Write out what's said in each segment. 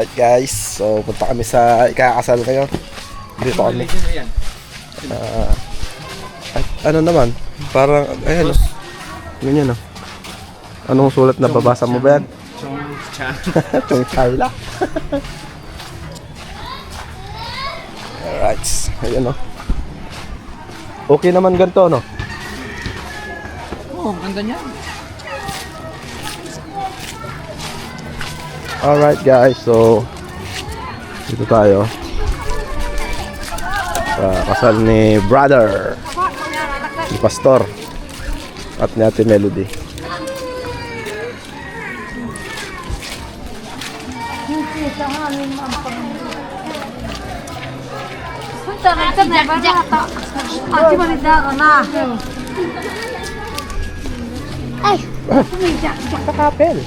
Alright guys, so punta kami sa ikakasal ngayon. Dito kami. Ay, ano naman? Parang, ayan o. Ganyan o. Anong sulat na babasa mo ba yan? Chong Chayla. Alright, ayan o. Okay naman ganito, no? Oo, ganda niya. Alright guys, so dito tayo sa kasal ni brother, ni Pastor at ni Ate Melody. Ay, Sa kapel.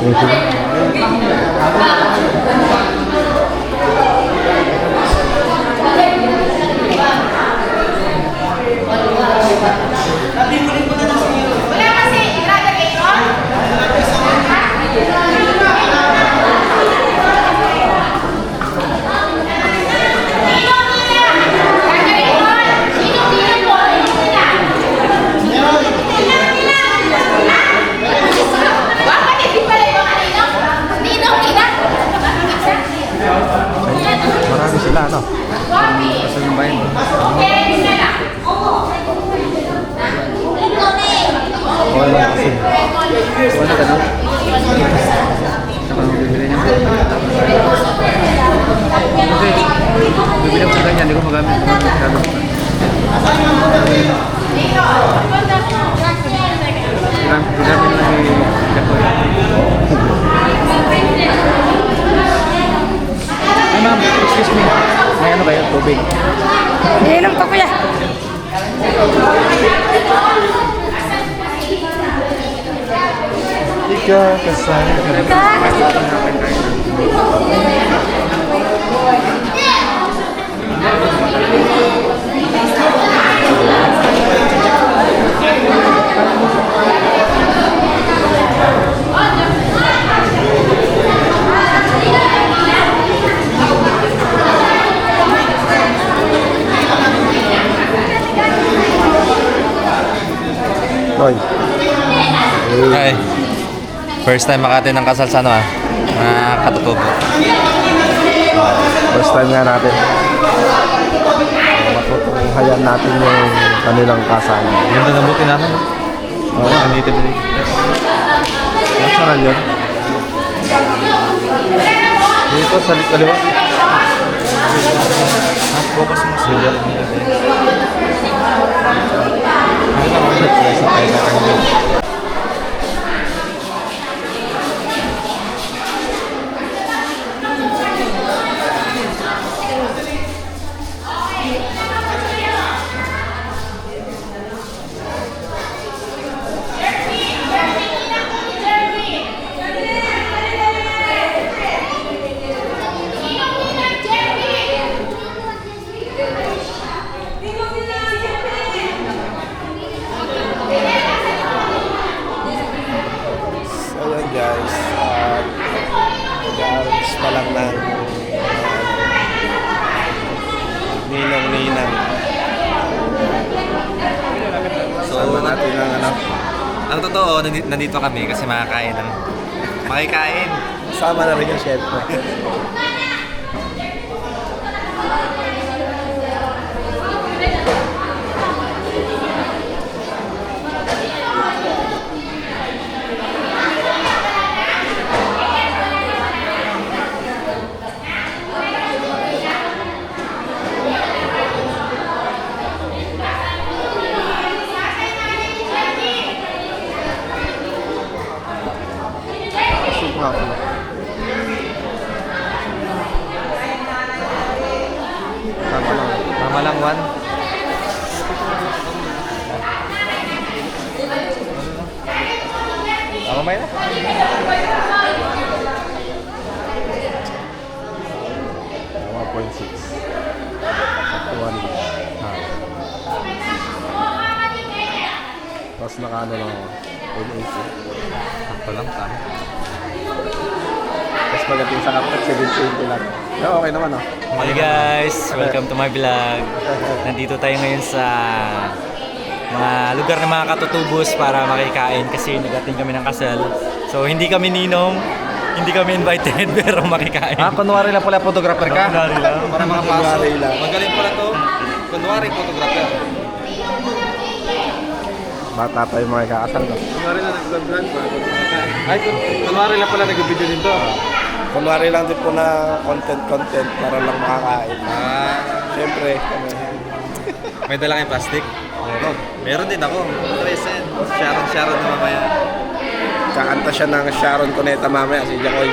Ayan. Marami sila, no? Kasal ng bayan. Wala kasi. Wala ka doon? Saka nung bibili niya. Okay. Bibili ko sa kanya, hindi ko magamit. Magamit lang i-decoy. Ay ma'am, excuse me. May ano kayo? Tubig. inom ko kuya. Ikakasal. Hoy. Hi. First time makati ng kasal sa ano katutubo. First time nga natin. Matutunghayan natin yung kanilang kasal. Ganda ng buti namin. Oo, Native rin. natural yun. Dito sa kaliwa. Focus mo sila. Ayan guys, nag-aaros pa lang ng ninang-ninang. So, natin ang ano, Ang totoo, nandito kami kasi makakain ng makikain. kasama na rin yung chef. Mamaya na. 1.6. Tapos nakaano lang ako. 180. Sakto lang, tama. Tapos pagdating sa kapit, 720 lang. Yeah, okay naman oh. Hi guys! Welcome to my vlog. Nandito tayo ngayon sa mga lugar ng mga katutubos para makikain kasi nagating kami ng kasal. So hindi kami ninong, hindi kami invited pero makikain. Kunwari lang pala photographer ka? Kunwari lang. Para mga paso. Kunwari lang. Magaling pala to. Kunwari photographer. Bata pa yung mga kakasal ko. Kunwari lang nag-vlog pa. Ay, kunwari lang pala nag-video dito. Kunwari lang din po na content para lang makakain. Siyempre, May dala kayong plastic? Meron. Meron din ako. Present. Sharon na mamaya. kakanta siya ng Sharon Cuneta mamaya, si Jacoy.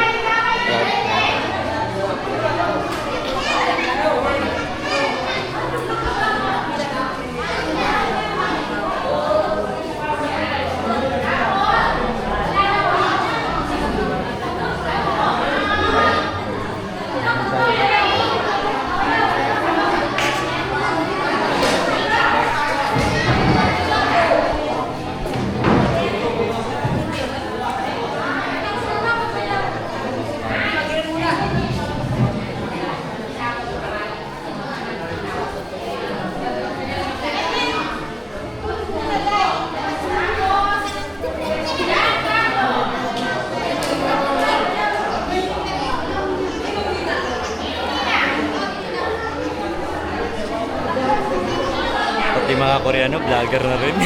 Pati mga Koreano, vlogger na rin.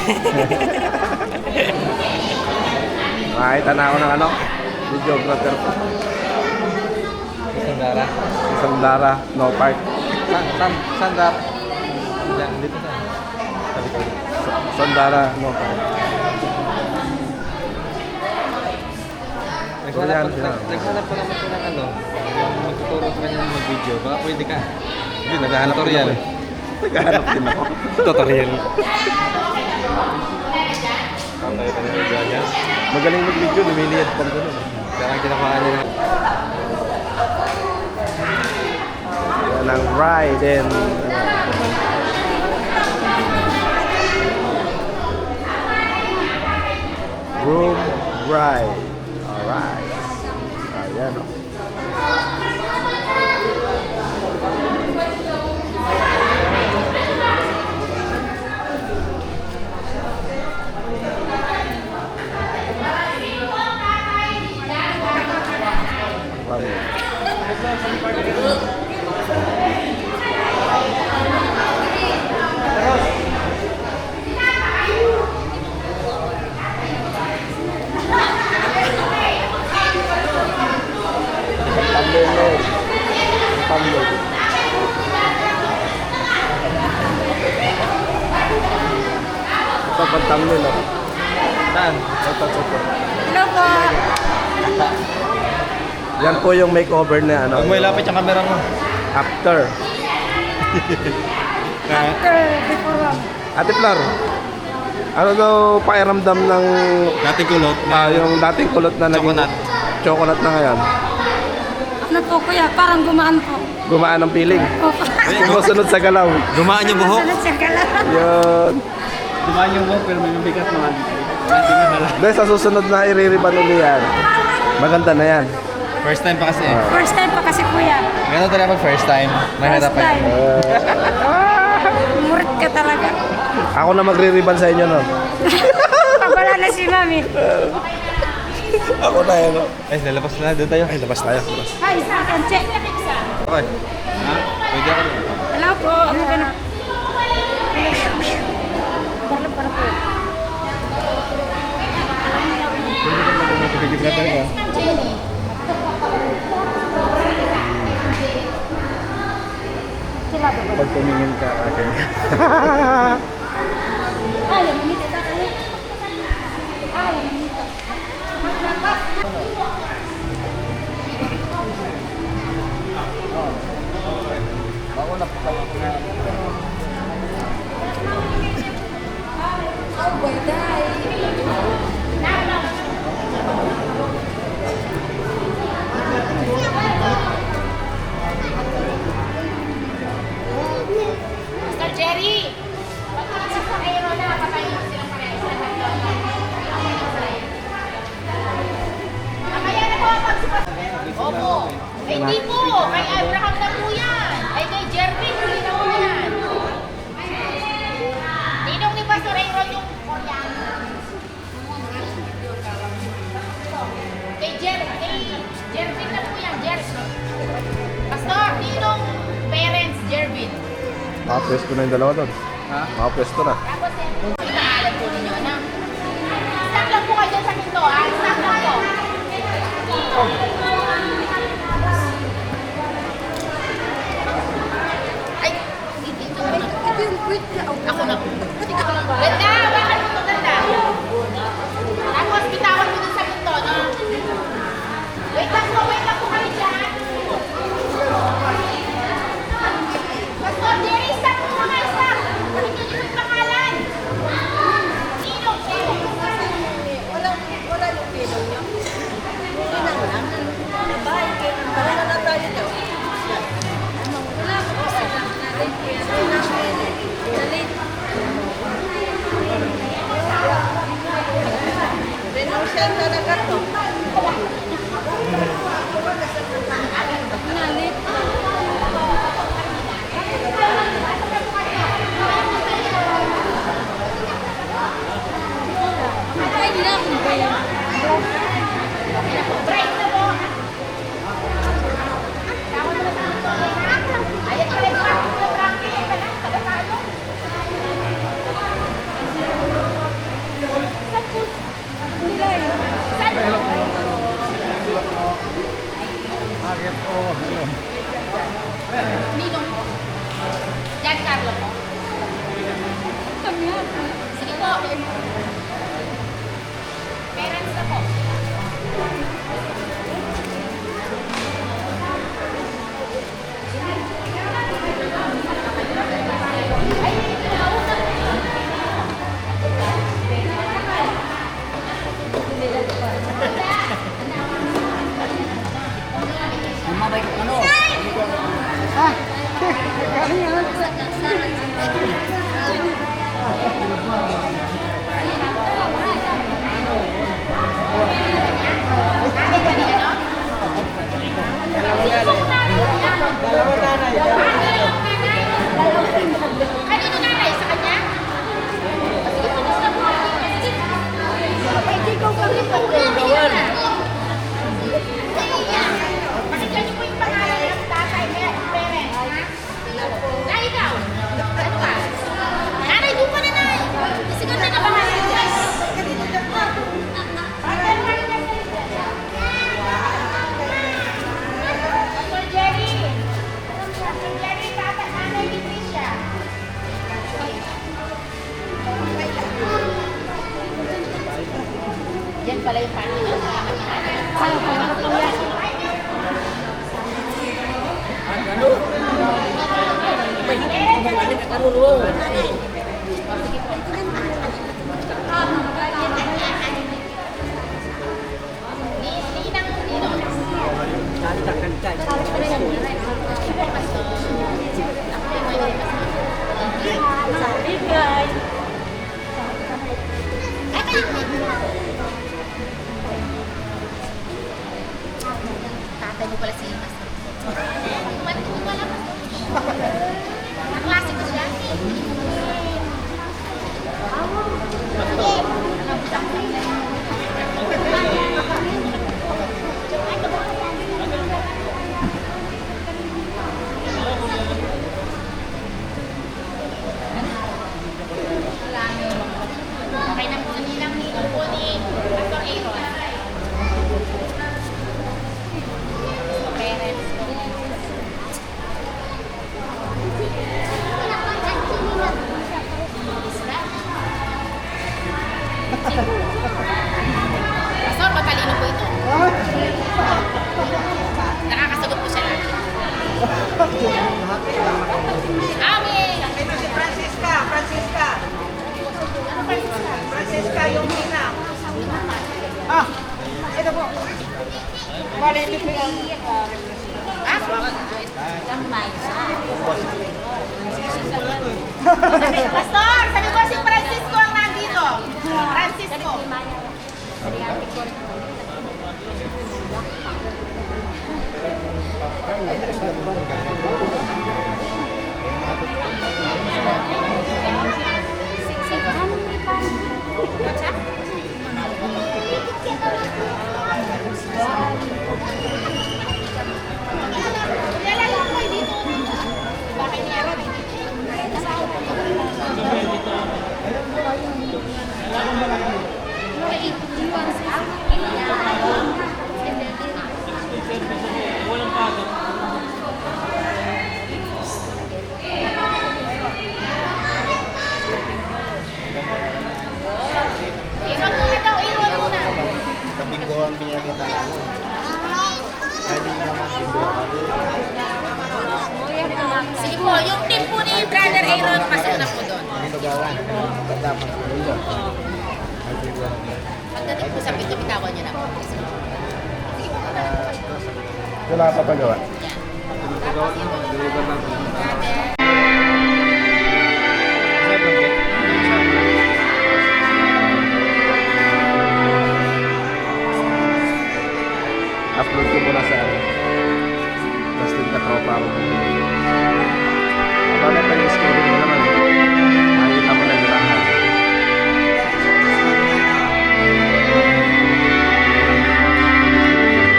Makita na ako ng videographer po. Sandara. Si Sandara, no park. Sandara. Diyan, dito na. Sandara, no park. Naghanap pa naman ko ng yung magtuturo sa kanya ng mag-video. Baka pwede ka. Hindi, naghahanap tutorial. Naghahanap din ako. Tutorial. Magaling mag-video, lumiliyad pang gano'n. Kaya ang ginawa niya na. Yan ang ride and room ride. Alright. Ayan o. Ito pang thumbnail o. Saan? Ito. Hello po. Yan po yung makeover na Huwag mo ilapit yung camera mo. after. After, before. Ate Flor, ano daw pakiramdam ng Dating kulot. yung dating kulot na naging Chocolate. chocolate na ngayon? Ano po kuya, parang gumaan po. Gumaan ang feeling. Opo. Sumusunod sa galaw. Dumaan yung buhok. Sunod sa gala. Yun. Dumaan yung buhok pero may mabigat naman. Dahil sa susunod na iririban uli yan. Maganda na yan. First time pa kasi. First time pa kasi kuya. Ganun talaga pag first time. Mahirap First pa time. yun. Murit ka talaga. Ako na magririban sa inyo, no? Pabala na si mami. Ako na yan, no? Ay, lalabas na. Doon tayo. Ay, labas tayo. Labas. Hi, sa akin, check. Okay. Ha? Pwede ako. Hello po. Ano ka na? Para po. Sila ba ba? Pag tumingin ka akin. Ay, manito ka kayo. Ay, manito. Jerry! Pagkakasya sa aero na, nakatayin mo silang parehas na nandun. Kaya na po ang pagsipas. Opo. Ay, hindi po. Kay Abraham na po yan. Ay, kay Jerry, hindi na po yan. Ninong ni Pastor Aaron yung Koreano. Kay Jervin na po yan, Jervin. Pastor, ninong parents, Jervin. Makapwesto na yung dalawa doon. Ha? Makapwesto na. Tapos, itangalan po ninyo na. Stop lang po kayo dyan sa pinto, ha? Stop lang po. Ay, ito na. Ako na po. Ganda, bakit mo ito ganda? Tapos, bitawan mo dun sa pinto, no? Wait lang po kayo dyan. Pastor Jerry, stop mo mga stop. Ito niyo yung pangalan. Ninong, Wala yung pino niya. Sinang lang. Bahay kayo. Wala na tayo daw. Wala ko po sa lang. Dalit. Renunsian talaga to. Nalit. Ay, hindi na akong bayan. break na po. Ayan pala yung practice. Taga tayo. Saan po? Bakit po? Ninong po. Giancarlo po. Sige po. Parents na po. Kanino nanay? Sa kanya? Sige po, gusto po. Pwede ko kami pagkakawan. Pakinggan niyo po yung pangalan ng tatay, parents, ha? Na ikaw? Ano ka? Nanay, doon pa na, Nay. Sige na pangalan niya. Pastor Jerry. Pastor Jerry, tata, nanay ni Tricia. Yan pala yung party na tatay mo pala si Pastor. Wala pa. Naklase ko siya. Okay na po nilang ninong po ni Pastor Aaron. Parents ko. Pastor, matalino po ito. Nakakasagot po siya lagi. Amen! Ito si Francisca. Francisca. Ano pa rin siya? Francisca yung hina. Ah, ito po. Bale, ito po yung... Ah? Lamay. Pastor, sabi ko si Francisco ang nandito. Francisco. Iwan muna daw, iwan muna. Sige po, yung team po ni Brother Aaron, pasok na po doon. Pagdating po sa pito, bitawan niyo na po. Wala ka papagawa. Upload ko muna sa Justin Katropa ako. Bakit pa yung schedule mo naman? Makikita mo na yung lahat.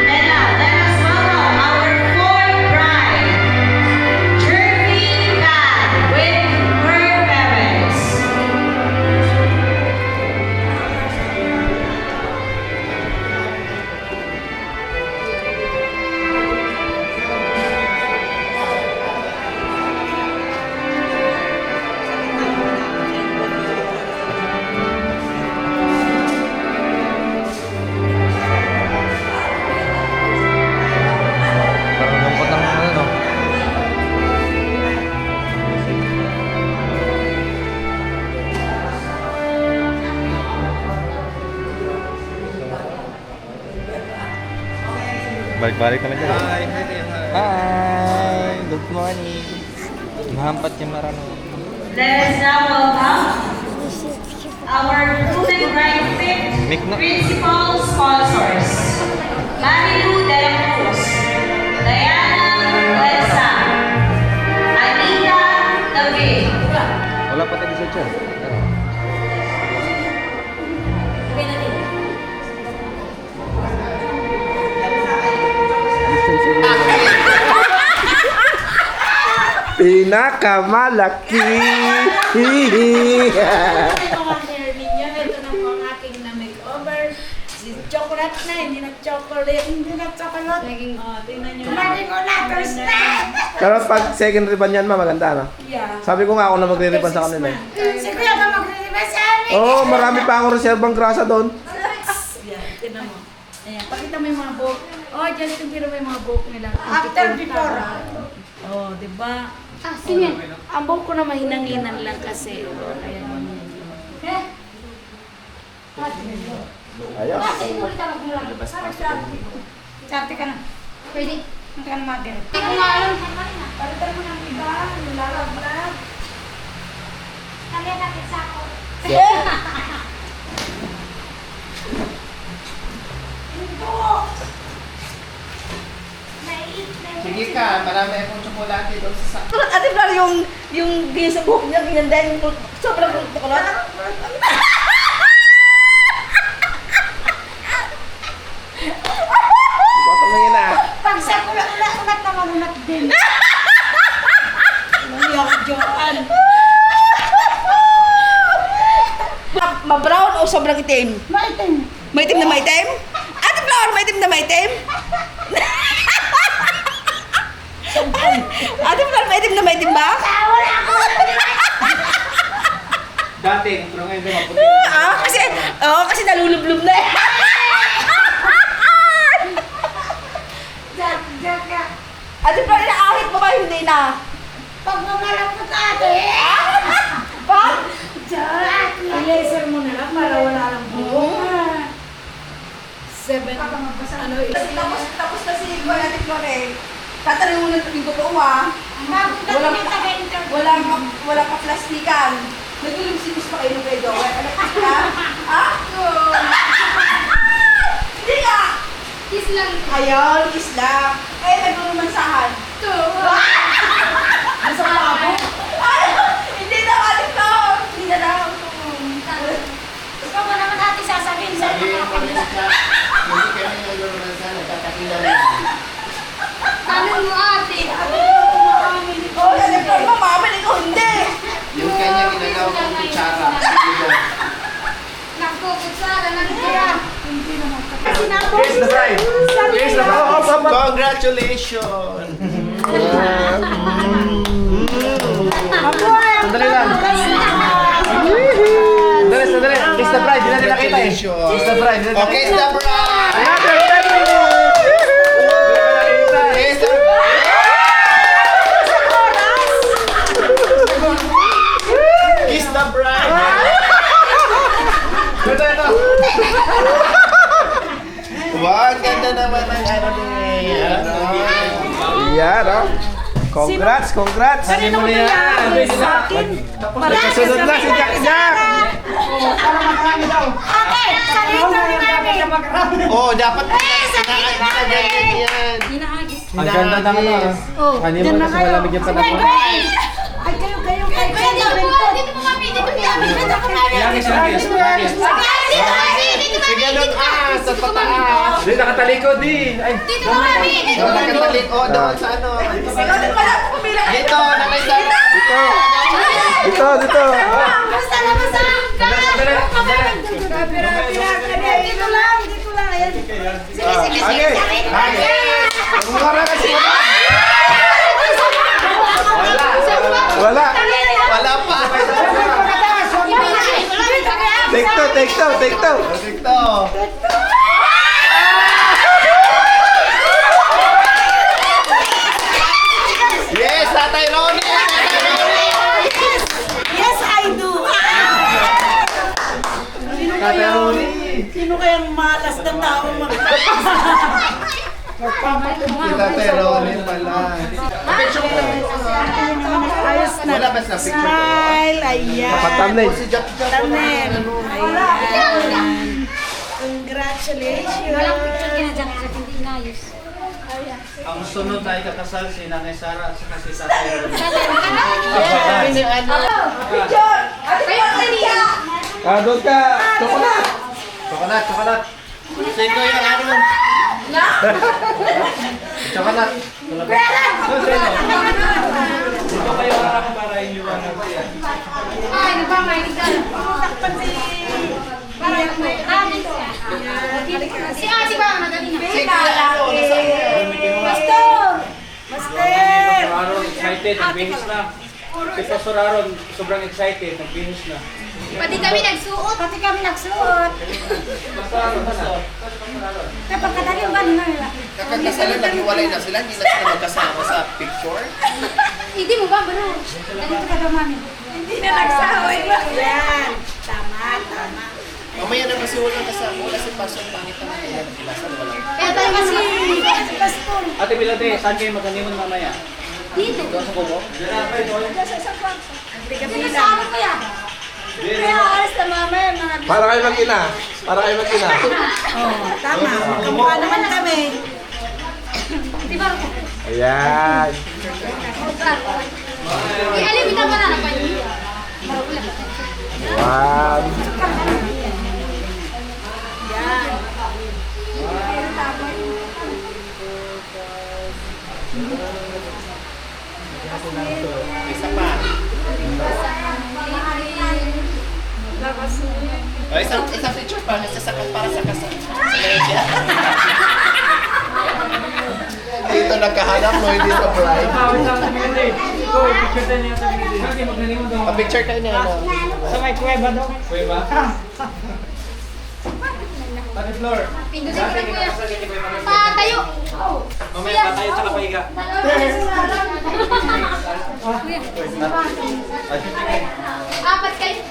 And now, let us welcome our fourth bride, Jervy Pan with her parents. Parang lungkot ng ano, no? Balik-balik kami dyan. Hi! Good morning! Nahampat yung marano. Let us now welcome our student bride Mic na. principal sponsors, Marilu de la Cruz, Diana Lensa, Anita David. Wala pa tayo sa chan. Pinakamalaki! Mga hair ninyo, ito na po ang aking na makeover. Si chocolate na, hindi na-chocolate. Hindi na-chocolate. Tingnan nyo. Tingnan mo na, first na. Pero pag second ribbon yan, maganda na. Yeah. Sabi ko nga ako na magre-ribbon sa kanila. Eh. Si Kuya ba magre-ribbon sa amin? Oo, marami pa akong reservang grasa doon. Yeah, tingnan mo. Ayan, pakita mo yung mga buhok. Oh, dyan itong kilo mo yung mga buhok nila. After, before. Oh, di ba? Sige. Ang buhok ko na mahinanginan lang kasi. Oh, ayan. Ayaw. Sarte ka na. Pwede. Hindi ka na mag-get. Hindi ko nga alam. Palitan mo ng iba. Nilalab-lab. Kalian natin sa ako. Sige ka, marami akong tsokolate doon sa sakto. Ate Flor, yung sa buhok niya, ganyan din. Sobrang chocolate. Tumingin na. Pag sa ulat na magulat din. Mali ako dyan. Ma-brown o sobrang itim? Maitim. Maitim na maitim? Ate Flor, maitim na maitim? Ate Flor, maitim na maitim ba? Dati, pero ngayon dumaputi. Kasi nalulublob na eh. Diyan ka. Ate Flor, inaahit mo ba? Hindi na. Pag mamalapot ate. Pag? Diyan. I-laser mo na lang para wala lang buhok. 7. Tapos na si Ate Flor eh. Tatanungin mo na yung totoo ah. Bago ka Walang- yung taga-interview. Wala ka plastikan. Nagulong-sinis pa kayo ng kayo. Ano ka? Ako! Hindi ka! Kiss lang. Ayaw, islam. Eh, nagulumansahan. Ito. Nasa kalabo? Ay! Hindi na ito! Hindi na daw. Ikaw mo naman natin sasabihin sa mga kanila. Tanong mo ate. Oh, alam ko, mamamali ko, hindi! Yung kanya ginagawa kong kutsara. Nagkukutsara ng kaya. Here's the bride. Here's the bride. Congratulations! Sandali lang. Sandali. Kiss the bride. Hindi natin nakita eh. Kiss the bride. Okay, it's the bride! Kiss the Kiss the bride! Ito. Wow, ganda naman ng ano ni Yan, oh. Congrats. Kanino mo yan? Sa akin. Kasunod na si Jack. Okay, sabihin ko ni Mami. Oh, dapat ganyan yan. Ang ganda naman Oh, Ano mo kasi malamig yung panahon. Ay, kayo. Dito mo mami. Dito mo mami. Dito mo mami. Yangis. Dito mo mami. Sige doon, sa pataas. Hindi, nakatalikod di. Ay, Dito mo mami. Dito mo mami. Nakatalit, oh, doon sa ano. Ikaw din pala ako pumila. Dito, nakita. Dito. Basta na basta. Dito lang. Ayan. Sige. Kumara kasi. Wala. Wala pa. Take two. Dito. Yes, Tatay Ronnie! Yes, I do. Sino kayang malas na tao Si Tatay Ronnie pala. Ayos na. Wala ba sa picture ko? Smile. Ayan. Thumbnail. Si Jack Thumbnail. Ayan. Congratulations. Walang picture ka na dyan kasi hindi inayos. ang sunod na ikakasal si Nanay Sara at saka si Tatay Ronnie. Picture. Kayo ang taniya. Doon ka. Chocolate. Sino yung ano? Chocolate. Dito kayo harap para iliwanag siya. Ay, nagmamay ka. Takpan si... Si ate ba magaling na? Pastor! Pastor! Aaron excited, nagbihis na. Si Pastor Aaron sobrang excited, nagbihis na. Pati kami nagsuot. Pati kami nagsuot. Pastor Aaron, ano? Kapag kadaling ba nila? Kakakasalan, naghiwalay na sila, hindi na sila magkasama sa picture. Hindi mo ba, bro? Ganito ka daw, Mami. Hindi na nagsaway ba? Yan. Tama. Mamaya na kasi wala si Pastor, pangit naman kaya nagkilasan, wala. Kaya tayo kasi... Pastor. Ate Milate, saan kayo maghanimon mamaya? Dito. Doon sa Kubo? Sino sa amin ko yan? Kaya alas na mamaya mga... Para kayo mag-ina. Oh, tama. Kamukha naman kami. Di ba? Ayan. Ialimitan mo na na pa yun. Wow. Isa pa. Isang picture pa, para sa kasal. Dito nagkahanap mo, hindi sa bride. Picture tayo niya sa Milate. Saan kayo maghanimon doon? Pa-picture kayo niya. Sa may kuweba daw. Kuweba? Ate Flor. Pindutin ko lang kuya. Patayo. Mamaya patayo tsaka pahiga. Apat kayo.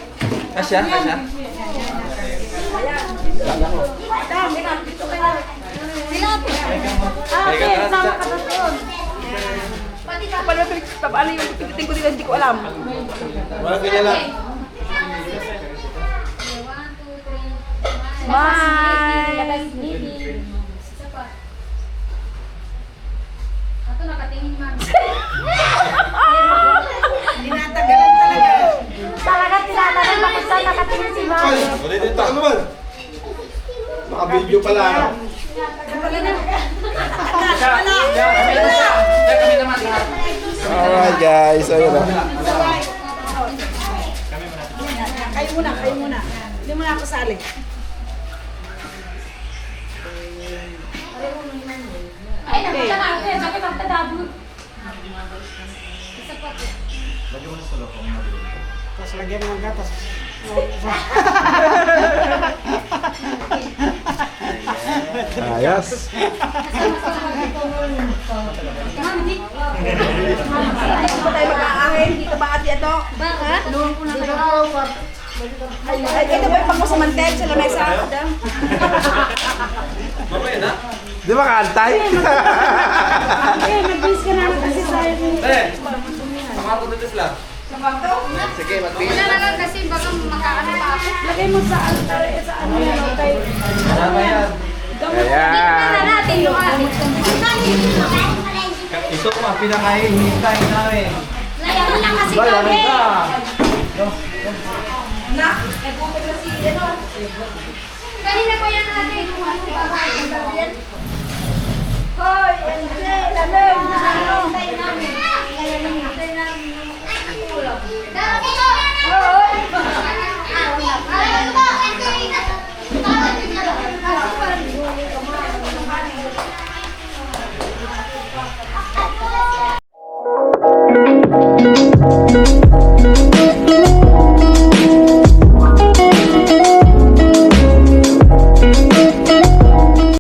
Kasya. Sila po. Okay, sama ka doon. Pati Paano yung pipitin ko dito, hindi ko alam. Wala ganyan lang. Bye! Ato nakatingin man. Tinatagalan talaga. Talaga tinatagal ako sa nakatingin si Ma'am. Ay, wala din tayo naman. Naka-video pala. Alright guys, ayun na. Kayo muna. Hindi mo na ako sali. Ay, napunta na ako. Bakit magtadabot? Isa pa po. Tapos lagyan mo ng gatas. Ayos. Hindi ba tayo mag-aahin? Dito ba ati ito? Bakit? Ay, ito ba yung pangkusamantel sa lamesa? Di ba kaantay? Eh, nag-bis ka namin kasi sa'yo. Wala na lang kasi baka makaano pa ako. Lagay mo sa altar, sa ano yan, okay? Tingnan na natin yung ating. Ito pa, pinakahihintay namin. Layan lang kasi kami. Na, nagbutin na si, ano? Kanina pa yan natin. Hoy, Angel, lamig! Hintay namin. Hintay namin. Hoy!